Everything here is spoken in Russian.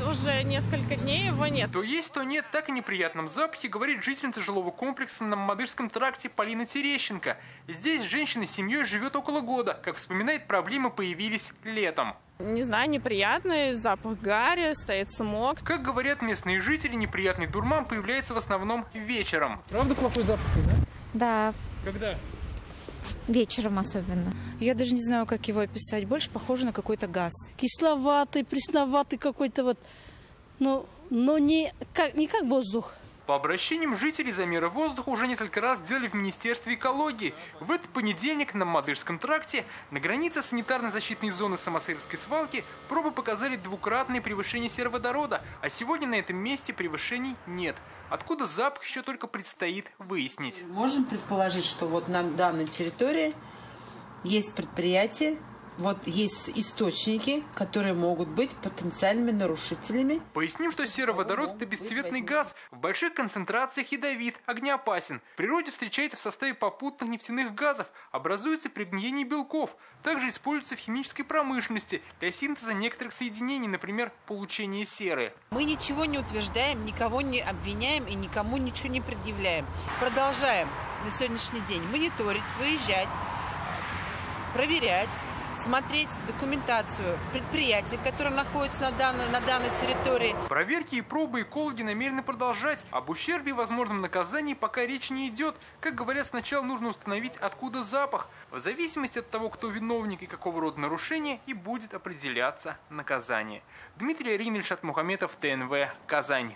уже несколько дней его нет. То есть, то нет, так и неприятном запахе, говорит жительница жилого комплекса на Мамадышском тракте Полина Терещенко. Здесь женщина с семьей живет около года. Как вспоминает, проблемы появились летом. Не знаю, неприятный запах гари, стоит смог. Как говорят местные жители, неприятный дурман появляется в основном вечером. Правда плохой запах, да? Да, Когда? вечером особенно. Я даже не знаю, как его описать. Больше похоже на какой-то газ. Кисловатый, пресноватый какой-то вот, но не как воздух. По обращениям жителей замеры воздуха уже несколько раз делали в Министерстве экологии. В этот понедельник на Мамадышском тракте на границе санитарно-защитной зоны Самосыровской свалки пробы показали двукратное превышение сероводорода, а сегодня на этом месте превышений нет. Откуда запах, еще только предстоит выяснить. Можем предположить, что вот на данной территории есть предприятие, вот есть источники, которые могут быть потенциальными нарушителями. Поясним, что сероводород – это бесцветный газ, в больших концентрациях ядовит, огнеопасен. В природе встречается в составе попутных нефтяных газов, образуется при гниении белков. Также используется в химической промышленности для синтеза некоторых соединений, например, получения серы. Мы ничего не утверждаем, никого не обвиняем и никому ничего не предъявляем. Продолжаем на сегодняшний день мониторить, выезжать, проверять, смотреть документацию предприятий, которые находятся на данной территории. Проверки и пробы экологи намерены продолжать. Об ущербе и возможном наказании пока речь не идет. Как говорят, сначала нужно установить, откуда запах. В зависимости от того, кто виновник и какого рода нарушение, и будет определяться наказание. Дмитрий Арин, Ильшат Мухаметов, ТНВ, Казань.